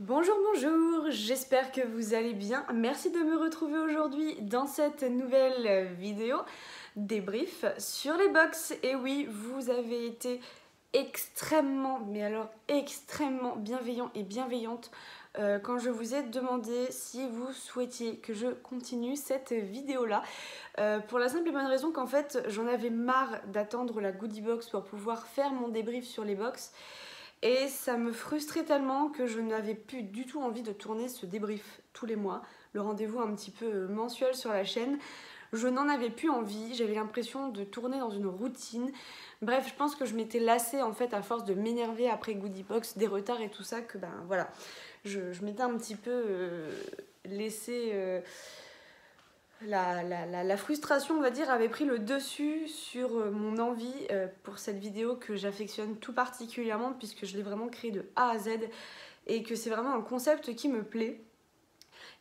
Bonjour, bonjour, j'espère que vous allez bien. Merci de me retrouver aujourd'hui dans cette nouvelle vidéo débrief sur les box. Et oui, vous avez été extrêmement, mais alors extrêmement bienveillant et bienveillante quand je vous ai demandé si vous souhaitiez que je continue cette vidéo-là. Pour la simple et bonne raison qu'en fait, j'en avais marre d'attendre la goodie box pour pouvoir faire mon débrief sur les box. Et ça me frustrait tellement que je n'avais plus du tout envie de tourner ce débrief tous les mois, le rendez-vous un petit peu mensuel sur la chaîne. Je n'en avais plus envie, j'avais l'impression de tourner dans une routine. Bref, je pense que je m'étais lassée en fait à force de m'énerver après Goodie Box, des retards et tout ça, que ben voilà, je m'étais un petit peu laissé... La frustration, on va dire, avait pris le dessus sur mon envie pour cette vidéo que j'affectionne tout particulièrement puisque je l'ai vraiment créée de A à Z et que c'est vraiment un concept qui me plaît.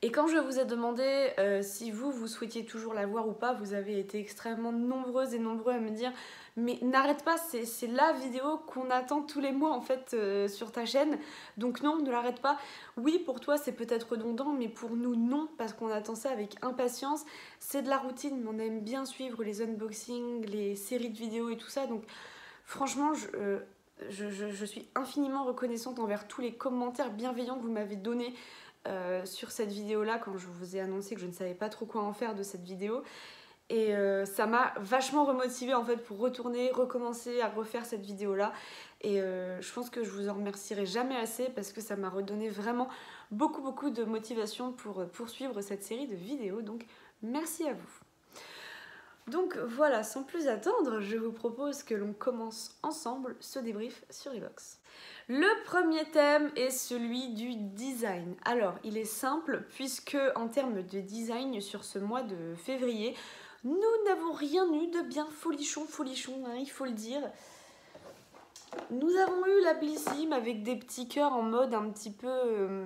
Et quand je vous ai demandé si vous souhaitiez toujours la voir ou pas, vous avez été extrêmement nombreuses et nombreux à me dire mais n'arrête pas, c'est la vidéo qu'on attend tous les mois en fait sur ta chaîne, donc non, ne l'arrête pas. Oui, pour toi c'est peut-être redondant, mais pour nous non, parce qu'on attend ça avec impatience. C'est de la routine, mais on aime bien suivre les unboxings, les séries de vidéos et tout ça, donc franchement je suis infiniment reconnaissante envers tous les commentaires bienveillants que vous m'avez donnés sur cette vidéo là quand je vous ai annoncé que je ne savais pas trop quoi en faire de cette vidéo. Et ça m'a vachement remotivée en fait pour retourner, recommencer à refaire cette vidéo là. Et je pense que je vous en remercierai jamais assez parce que ça m'a redonné vraiment beaucoup de motivation pour poursuivre cette série de vidéos. Donc merci à vous. Donc voilà, sans plus attendre, je vous propose que l'on commence ensemble ce débrief sur les box. Le premier thème est celui du design. Alors, il est simple puisque en termes de design sur ce mois de février, nous n'avons rien eu de bien folichon, hein, il faut le dire. Nous avons eu la Blissim avec des petits cœurs en mode un petit peu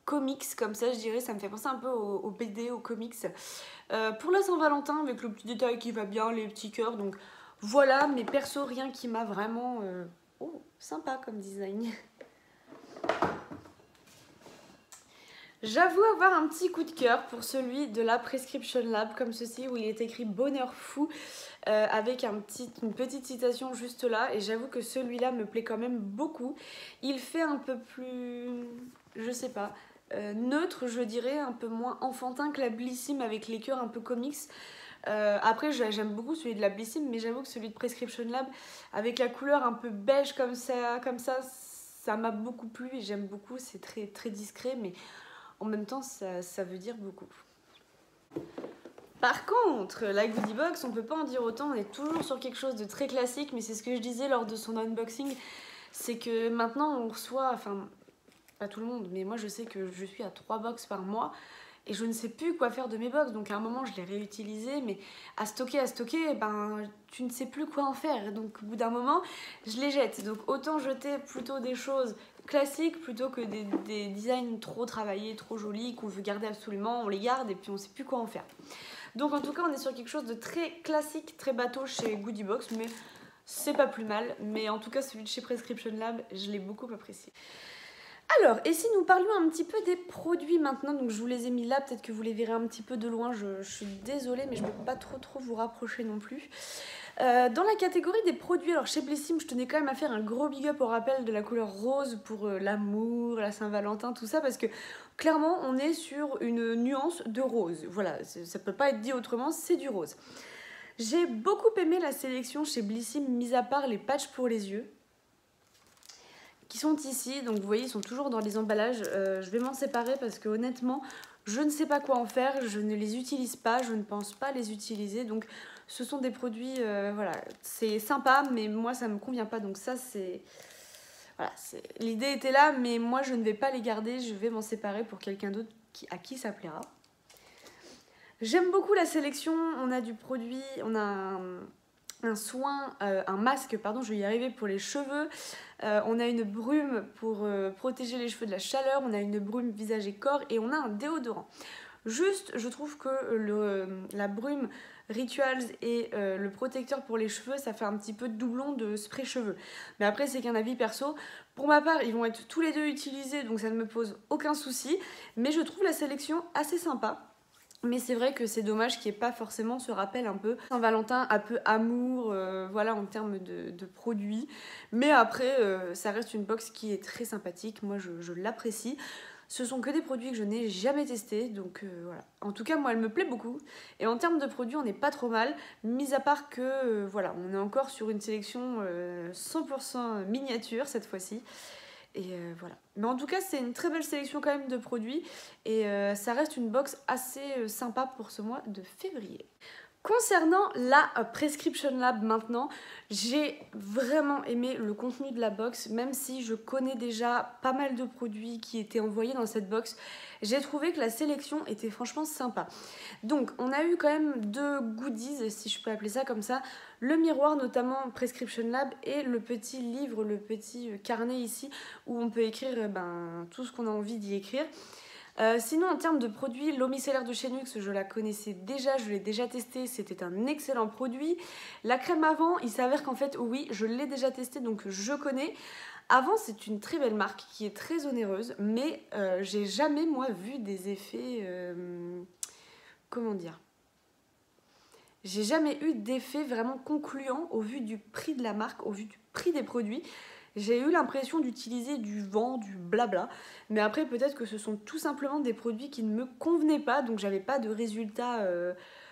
comics comme ça, je dirais. Ça me fait penser un peu au BD, aux comics. Pour la Saint-Valentin, avec le petit détail qui va bien, les petits cœurs. Donc voilà, mais perso, rien qui m'a vraiment... Oh, sympa comme design. J'avoue avoir un petit coup de cœur pour celui de la Prescription Lab, comme ceci, où il est écrit bonheur fou, avec une petite citation juste là. Et j'avoue que celui-là me plaît quand même beaucoup. Il fait un peu plus, je sais pas, neutre, je dirais, un peu moins enfantin que la Blissim avec les cœurs un peu comics. Après j'aime beaucoup celui de la Blissim, mais j'avoue que celui de Prescription Lab avec la couleur un peu beige comme ça m'a beaucoup plu et j'aime beaucoup. C'est très discret, mais en même temps ça veut dire beaucoup. Par contre, la goodie box, on peut pas en dire autant, on est toujours sur quelque chose de très classique, mais c'est ce que je disais lors de son unboxing, c'est que maintenant on reçoit, enfin pas tout le monde, mais moi je sais que je suis à 3 box par mois et je ne sais plus quoi faire de mes box. Donc à un moment je les réutilisais, mais à stocker, ben tu ne sais plus quoi en faire. Donc au bout d'un moment je les jette. Donc autant jeter plutôt des choses classiques plutôt que des designs trop travaillés, trop jolis, qu'on veut garder absolument, on les garde et puis on ne sait plus quoi en faire. Donc en tout cas on est sur quelque chose de très classique, très bateau chez Goodie Box, mais c'est pas plus mal. Mais en tout cas celui de chez Prescription Lab, je l'ai beaucoup apprécié. Alors, et si nous parlions un petit peu des produits maintenant, donc je vous les ai mis là, peut-être que vous les verrez un petit peu de loin, je suis désolée, mais je ne peux pas trop vous rapprocher non plus. Dans la catégorie des produits, alors chez Blissim, je tenais quand même à faire un gros big up au rappel de la couleur rose pour l'amour, la Saint-Valentin, tout ça, parce que clairement, on est sur une nuance de rose. Voilà, ça peut pas être dit autrement, c'est du rose. J'ai beaucoup aimé la sélection chez Blissim, mis à part les patchs pour les yeux, qui sont ici, donc vous voyez ils sont toujours dans les emballages. Je vais m'en séparer parce que honnêtement je ne sais pas quoi en faire, je ne les utilise pas, je ne pense pas les utiliser, donc ce sont des produits, voilà, c'est sympa mais moi ça me convient pas, donc ça c'est... Voilà, l'idée était là mais moi je ne vais pas les garder, je vais m'en séparer pour quelqu'un d'autre à qui ça plaira. J'aime beaucoup la sélection, on a du produit, on a un masque, pardon, je vais y arriver pour les cheveux. On a une brume pour protéger les cheveux de la chaleur, on a une brume visage et corps et on a un déodorant. Juste, je trouve que la brume Rituals et le protecteur pour les cheveux, ça fait un petit peu de doublon de spray cheveux. Mais après, c'est qu'un avis perso. Pour ma part, ils vont être tous les deux utilisés, donc ça ne me pose aucun souci. Mais je trouve la sélection assez sympa. Mais c'est vrai que c'est dommage qu'il n'y ait pas forcément ce rappel un peu Saint-Valentin, un peu amour, voilà, en termes de produits. Mais après, ça reste une box qui est très sympathique, moi je l'apprécie. Ce sont que des produits que je n'ai jamais testés, donc voilà. En tout cas, moi, elle me plaît beaucoup. Et en termes de produits, on n'est pas trop mal, mis à part que, voilà, on est encore sur une sélection 100% miniature cette fois-ci. Et voilà. Mais en tout cas, c'est une très belle sélection quand même de produits. Et ça reste une box assez sympa pour ce mois de février. Concernant la Prescription Lab maintenant, j'ai vraiment aimé le contenu de la box, même si je connais déjà pas mal de produits qui étaient envoyés dans cette box. J'ai trouvé que la sélection était franchement sympa. Donc on a eu quand même 2 goodies, si je peux appeler ça comme ça, le miroir notamment Prescription Lab et le petit livre, le petit carnet ici où on peut écrire tout ce qu'on a envie d'y écrire. Sinon en termes de produits, l'eau micellaire de chez Nux, je la connaissais déjà, je l'ai déjà testée, c'était un excellent produit. La crème avant, il s'avère qu'en fait oui, je l'ai déjà testée donc je connais. Avant, c'est une très belle marque qui est très onéreuse, mais j'ai jamais moi vu des effets, comment dire, j'ai jamais eu d'effet vraiment concluant au vu du prix de la marque, au vu du prix des produits. J'ai eu l'impression d'utiliser du vent, du blabla, mais après peut-être que ce sont tout simplement des produits qui ne me convenaient pas, donc j'avais pas de résultat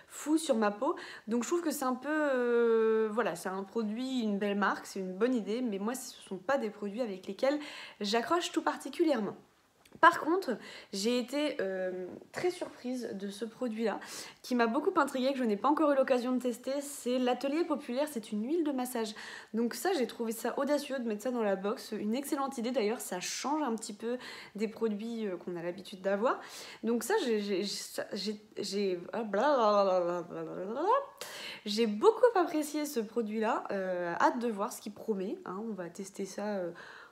fou sur ma peau. Donc je trouve que c'est un peu, voilà, c'est un produit, une belle marque, c'est une bonne idée, mais moi ce sont pas des produits avec lesquels j'accroche tout particulièrement. Par contre, j'ai été très surprise de ce produit-là, qui m'a beaucoup intriguée, que je n'ai pas encore eu l'occasion de tester. C'est l'Atelier Populaire, c'est une huile de massage. Donc ça, j'ai trouvé ça audacieux de mettre ça dans la box. Une excellente idée d'ailleurs, ça change un petit peu des produits qu'on a l'habitude d'avoir. Donc ça, j'ai beaucoup apprécié ce produit-là. Hâte de voir ce qu'il promet, hein. On va tester ça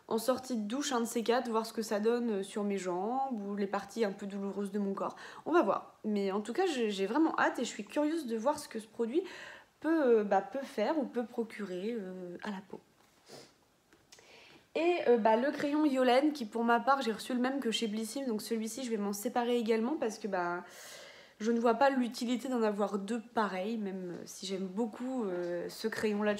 en sortie de douche, un de ces quatre, voir ce que ça donne sur mes jambes ou les parties un peu douloureuses de mon corps. On va voir. Mais en tout cas, j'ai vraiment hâte et je suis curieuse de voir ce que ce produit peut faire ou peut procurer à la peau. Et le crayon Yolène, qui pour ma part, j'ai reçu le même que chez Blissim, donc celui-ci, je vais m'en séparer également parce que je ne vois pas l'utilité d'en avoir 2 pareils, même si j'aime beaucoup ce crayon-là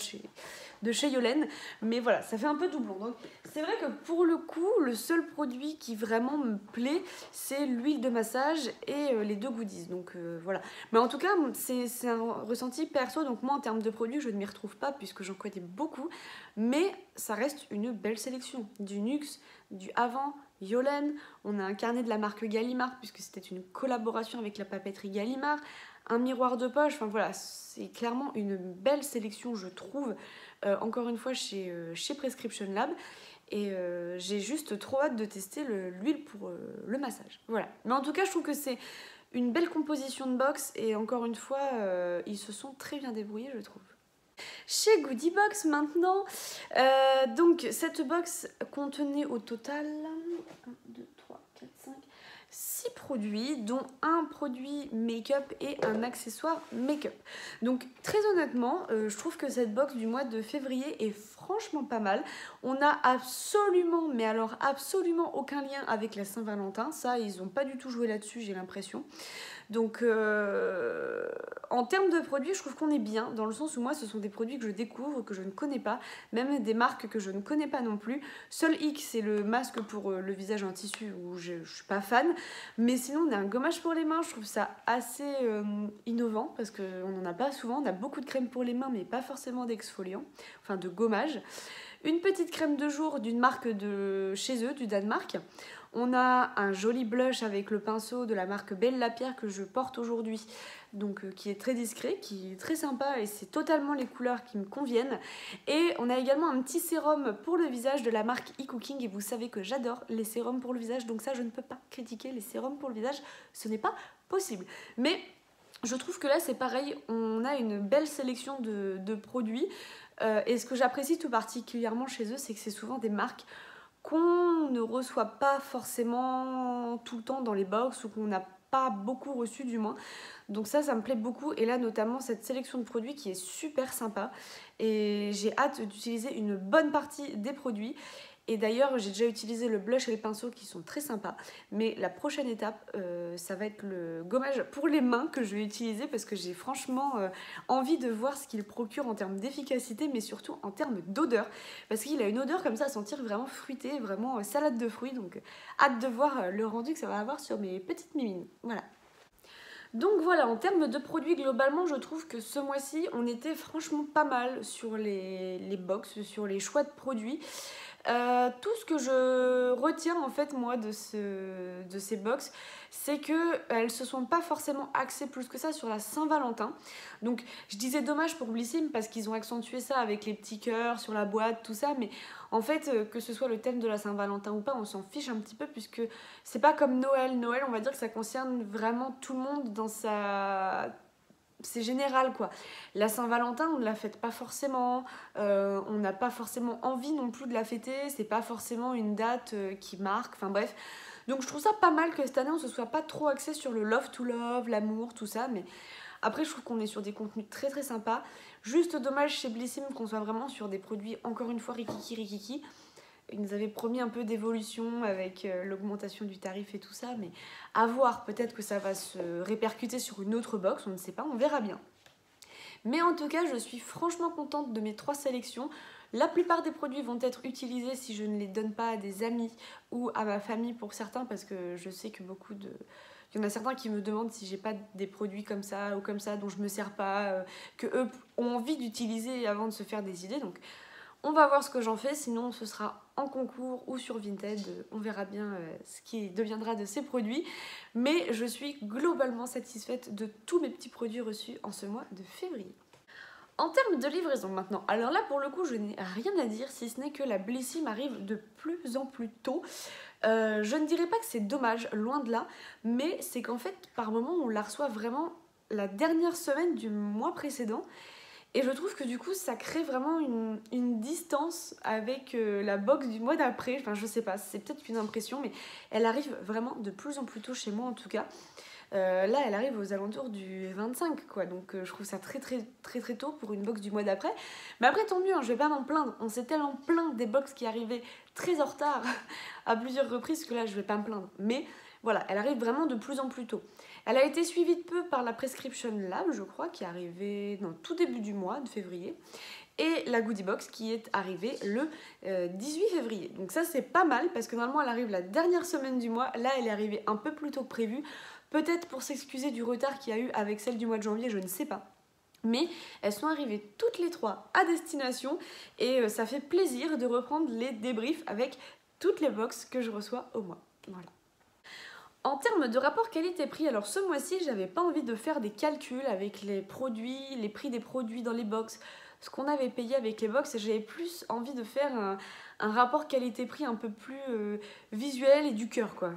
de chez Yolène. Mais voilà, ça fait un peu doublon. Donc c'est vrai que pour le coup, le seul produit qui vraiment me plaît, c'est l'huile de massage et les 2 goodies. Donc voilà. Mais en tout cas, c'est un ressenti perso. Donc moi, en termes de produits, je ne m'y retrouve pas puisque j'en connais beaucoup. Mais ça reste une belle sélection. Du Nux, du Avant, Yolène, on a un carnet de la marque Gallimard puisque c'était une collaboration avec la papeterie Gallimard, un miroir de poche, enfin voilà, c'est clairement une belle sélection je trouve, encore une fois chez Prescription Lab et j'ai juste trop hâte de tester l'huile pour le massage, voilà. Mais en tout cas je trouve que c'est une belle composition de box et encore une fois ils se sont très bien débrouillés je trouve. Chez Goodie Box maintenant, donc cette box contenait au total 1, 2, 3, 4, 5, 6 produits, dont un produit make-up et un accessoire make-up. Donc très honnêtement, je trouve que cette box du mois de février est franchement pas mal. On n'a absolument, mais alors absolument aucun lien avec la Saint-Valentin. Ça, ils n'ont pas du tout joué là-dessus, j'ai l'impression. Donc en termes de produits, je trouve qu'on est bien, dans le sens où moi ce sont des produits que je découvre, que je ne connais pas, même des marques que je ne connais pas non plus. Seul Hic, c'est le masque pour le visage en tissu où je ne suis pas fan, mais sinon on a un gommage pour les mains, je trouve ça assez innovant parce qu'on n'en a pas souvent. On a beaucoup de crème pour les mains mais pas forcément d'exfoliant, enfin de gommage. Une petite crème de jour d'une marque de chez eux, du Danemark. On a un joli blush avec le pinceau de la marque Belle Lapierre que je porte aujourd'hui, donc qui est très discret, qui est très sympa et c'est totalement les couleurs qui me conviennent. Et on a également un petit sérum pour le visage de la marque eCooking et vous savez que j'adore les sérums pour le visage, donc ça je ne peux pas critiquer les sérums pour le visage, ce n'est pas possible. Mais je trouve que là c'est pareil, on a une belle sélection de produits et ce que j'apprécie tout particulièrement chez eux, c'est que c'est souvent des marques qu'on ne reçoit pas forcément tout le temps dans les box ou qu'on n'a pas beaucoup reçu du moins. Donc ça me plaît beaucoup. Et là, notamment, cette sélection de produits qui est super sympa. Et j'ai hâte d'utiliser une bonne partie des produits. Et d'ailleurs, j'ai déjà utilisé le blush et le pinceau qui sont très sympas. Mais la prochaine étape, ça va être le gommage pour les mains que je vais utiliser parce que j'ai franchement envie de voir ce qu'il procure en termes d'efficacité, mais surtout en termes d'odeur. Parce qu'il a une odeur comme ça à sentir vraiment fruitée, vraiment salade de fruits. Donc hâte de voir le rendu que ça va avoir sur mes petites mimines. Voilà. Donc voilà, en termes de produits, globalement, je trouve que ce mois-ci, on était franchement pas mal sur les box, sur les choix de produits. Tout ce que je retiens en fait moi de ces box, c'est qu'elles se sont pas forcément axées plus que ça sur la Saint-Valentin. Donc je disais dommage pour Blissim parce qu'ils ont accentué ça avec les petits cœurs sur la boîte, tout ça, mais en fait que ce soit le thème de la Saint-Valentin ou pas, on s'en fiche un petit peu puisque c'est pas comme Noël. Noël, on va dire que ça concerne vraiment tout le monde dans sa... C'est général quoi. La Saint-Valentin, on ne la fête pas forcément, on n'a pas forcément envie non plus de la fêter, c'est pas forcément une date qui marque, enfin bref. Donc je trouve ça pas mal que cette année on se soit pas trop axé sur le love to love, l'amour, tout ça, mais après je trouve qu'on est sur des contenus très très sympas. Juste dommage chez Blissim qu'on soit vraiment sur des produits encore une fois rikiki rikiki. Ils nous avaient promis un peu d'évolution avec l'augmentation du tarif et tout ça, mais à voir, peut-être que ça va se répercuter sur une autre box, on ne sait pas, on verra bien. Mais en tout cas, je suis franchement contente de mes 3 sélections. La plupart des produits vont être utilisés si je ne les donne pas à des amis ou à ma famille pour certains, parce que je sais que il y en a certains qui me demandent si j'ai pas des produits comme ça ou comme ça dont je me sers pas, que eux ont envie d'utiliser avant de se faire des idées. Donc on va voir ce que j'en fais, sinon ce sera en concours ou sur Vinted. On verra bien ce qui deviendra de ces produits. Mais je suis globalement satisfaite de tous mes petits produits reçus en ce mois de février. En termes de livraison maintenant, alors là pour le coup je n'ai rien à dire si ce n'est que la Blissim arrive de plus en plus tôt. Je ne dirais pas que c'est dommage, loin de là, mais c'est qu'en fait par moment on la reçoit vraiment la dernière semaine du mois précédent. Et je trouve que du coup ça crée vraiment une distance avec la box du mois d'après. Enfin je sais pas, c'est peut-être une impression, mais elle arrive vraiment de plus en plus tôt chez moi en tout cas. Là elle arrive aux alentours du 25 quoi, donc je trouve ça très tôt pour une box du mois d'après. Mais après tant mieux, hein, je vais pas m'en plaindre, on s'est tellement plaint des box qui arrivaient très en retard à plusieurs reprises que là je vais pas me plaindre. Mais voilà, elle arrive vraiment de plus en plus tôt. Elle a été suivie de peu par la Prescription Lab, je crois, qui est arrivée dans tout début du mois de février. Et la Goodie Box qui est arrivée le 18 février. Donc ça c'est pas mal parce que normalement elle arrive la dernière semaine du mois. Là elle est arrivée un peu plus tôt que prévu. Peut-être pour s'excuser du retard qu'il y a eu avec celle du mois de janvier, je ne sais pas. Mais elles sont arrivées toutes les 3 à destination et ça fait plaisir de reprendre les débriefs avec toutes les box que je reçois au mois. Voilà. En termes de rapport qualité-prix, alors ce mois-ci, j'avais pas envie de faire des calculs avec les produits, les prix des produits dans les box, ce qu'on avait payé avec les box, et j'avais plus envie de faire un rapport qualité-prix un peu plus visuel et du cœur, quoi.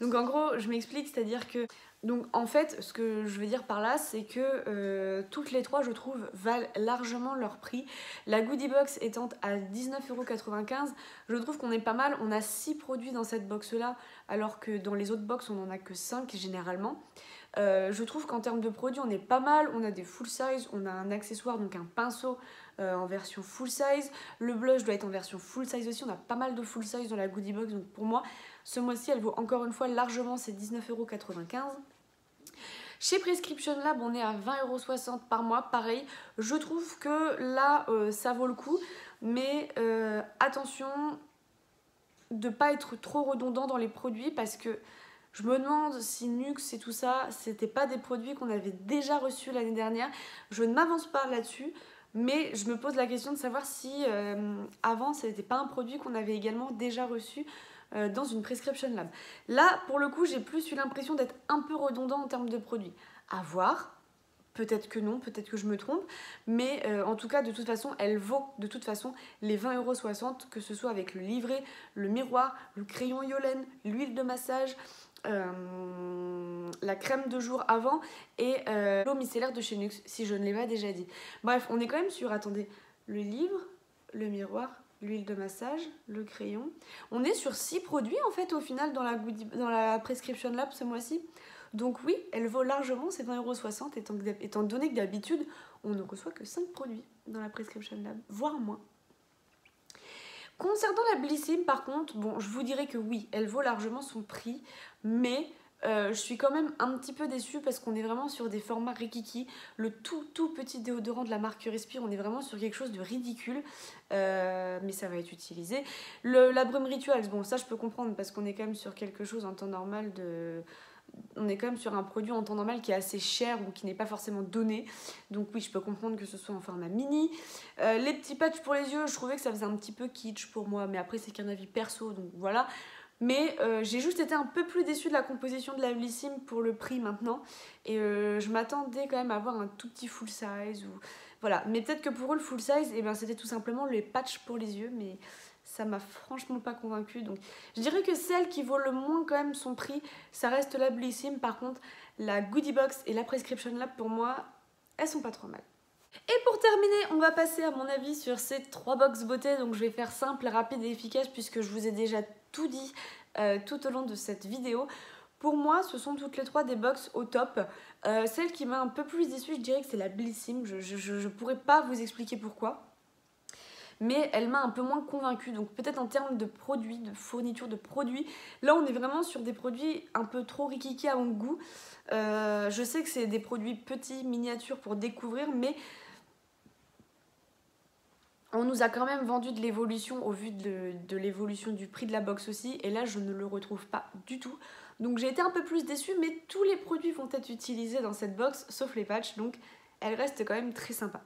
Donc en gros, je m'explique, c'est-à-dire que... Donc en fait, ce que je veux dire par là, c'est que toutes les 3, je trouve, valent largement leur prix. La Goodie Box étant à 19,95 €, je trouve qu'on est pas mal. On a 6 produits dans cette box-là, alors que dans les autres box, on en a que 5 généralement. Je trouve qu'en termes de produits, on est pas mal. On a des full size, on a un accessoire, donc un pinceau en version full size. Le blush doit être en version full size aussi. On a pas mal de full size dans la Goodie Box, donc pour moi, ce mois-ci, elle vaut encore une fois largement ses 19,95 €. Chez Prescription Lab, on est à 20,60 € par mois. Pareil, je trouve que là, ça vaut le coup. Mais attention de ne pas être trop redondant dans les produits parce que je me demande si Nux et tout ça, c'était pas des produits qu'on avait déjà reçus l'année dernière. Je ne m'avance pas là-dessus, mais je me pose la question de savoir si avant, ce n'était pas un produit qu'on avait également déjà reçu dans une Prescription Lab. Là, pour le coup, j'ai plus eu l'impression d'être un peu redondant en termes de produits. À voir, peut-être que non, peut-être que je me trompe, mais en tout cas, de toute façon, elle vaut de toute façon les 20,60 €, que ce soit avec le livret, le miroir, le crayon Yolène, l'huile de massage, la crème de jour avant et l'eau micellaire de chez Nux, si je ne l'ai pas déjà dit. Bref, on est quand même sur, attendez, le livre, le miroir, l'huile de massage, le crayon. On est sur 6 produits en fait au final dans la Prescription Lab ce mois-ci. Donc oui, elle vaut largement ces 20,60 € étant donné que d'habitude, on ne reçoit que 5 produits dans la Prescription Lab, voire moins. Concernant la Blissim, par contre, bon, je vous dirais que oui, elle vaut largement son prix, mais je suis quand même un petit peu déçue parce qu'on est vraiment sur des formats rikiki. Le tout petit déodorant de la marque Respire, on est vraiment sur quelque chose de ridicule, mais ça va être utilisé. La brume Rituals, bon, ça je peux comprendre parce qu'on est quand même sur quelque chose en temps normal on est quand même sur un produit en temps normal qui est assez cher ou qui n'est pas forcément donné. Donc oui, je peux comprendre que ce soit en format mini. Les petits patchs pour les yeux, je trouvais que ça faisait un petit peu kitsch pour moi. Mais après, c'est qu'un avis perso, donc voilà. Mais j'ai juste été un peu plus déçue de la composition de la Blissim pour le prix maintenant. Et je m'attendais quand même à avoir un tout petit full size. Voilà. Mais peut-être que pour eux, le full size, eh ben, c'était tout simplement les patchs pour les yeux. Mais ça m'a franchement pas convaincue. Donc je dirais que celle qui vaut le moins quand même son prix, ça reste la Blissim. Par contre, la Goodie Box et la Prescription Lab, pour moi, elles sont pas trop mal. Et pour terminer, on va passer à mon avis sur ces 3 box beauté. Donc je vais faire simple, rapide et efficace puisque je vous ai déjà tout dit tout au long de cette vidéo. Pour moi, ce sont toutes les 3 des box au top. Celle qui m'a un peu plus déçue, je dirais que c'est la Blissim. Je pourrais pas vous expliquer pourquoi. Mais elle m'a un peu moins convaincue, donc peut-être en termes de produits, de fourniture de produits, là on est vraiment sur des produits un peu trop rikiki à mon goût. Je sais que c'est des produits petits, miniatures pour découvrir, mais on nous a quand même vendu de l'évolution au vu de l'évolution du prix de la box aussi, et là je ne le retrouve pas du tout. Donc j'ai été un peu plus déçue, mais tous les produits vont être utilisés dans cette box, sauf les patchs, donc elle reste quand même très sympa.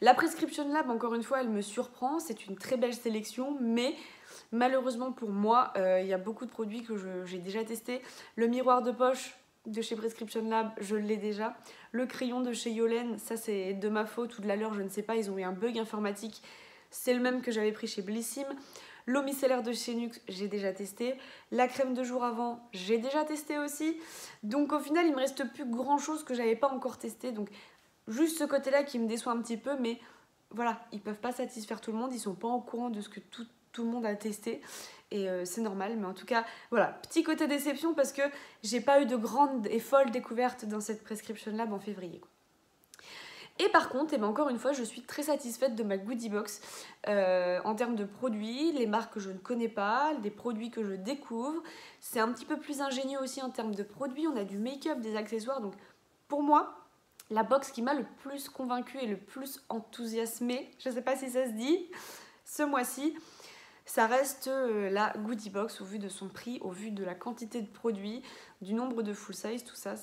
La Prescription Lab, encore une fois, elle me surprend. C'est une très belle sélection, mais malheureusement pour moi, il y a beaucoup de produits que j'ai déjà testés. Le miroir de poche de chez Prescription Lab, je l'ai déjà. Le crayon de chez Yolen, ça c'est de ma faute ou de la leur, je ne sais pas. Ils ont eu un bug informatique. C'est le même que j'avais pris chez Blissim. L'eau micellaire de chez Nuxe, j'ai déjà testé. La crème de jour avant, j'ai déjà testé aussi. Donc au final, il me reste plus grand chose que j'avais pas encore testé. Donc juste ce côté-là qui me déçoit un petit peu, mais voilà, ils peuvent pas satisfaire tout le monde, ils sont pas au courant de ce que tout le monde a testé, et c'est normal, mais en tout cas, voilà, petit côté déception parce que j'ai pas eu de grandes et folles découvertes dans cette Prescription Lab en février, quoi. Et par contre, et ben encore une fois, je suis très satisfaite de ma Goodie Box en termes de produits, les marques que je ne connais pas, des produits que je découvre. C'est un petit peu plus ingénieux aussi en termes de produits, on a du make-up, des accessoires, donc pour moi, la box qui m'a le plus convaincue et le plus enthousiasmée, je ne sais pas si ça se dit, ce mois-ci, ça reste la Goodie Box au vu de son prix, au vu de la quantité de produits, du nombre de full size, tout ça,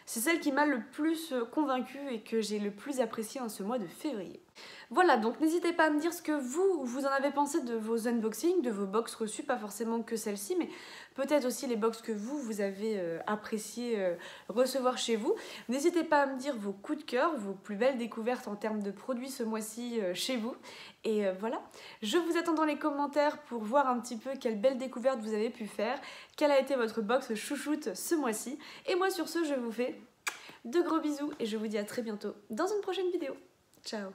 c'est celle qui m'a le plus convaincue et que j'ai le plus appréciée en ce mois de février. Voilà, donc n'hésitez pas à me dire ce que vous en avez pensé de vos unboxings, de vos box reçues, pas forcément que celle-ci, mais peut-être aussi les box que vous avez apprécié recevoir chez vous. N'hésitez pas à me dire vos coups de cœur, vos plus belles découvertes en termes de produits ce mois-ci chez vous. Et voilà, je vous attends dans les commentaires pour voir un petit peu quelle belle découverte vous avez pu faire, quelle a été votre box chouchoute ce mois-ci. Et moi sur ce, je vous fais de gros bisous et je vous dis à très bientôt dans une prochaine vidéo. Ciao!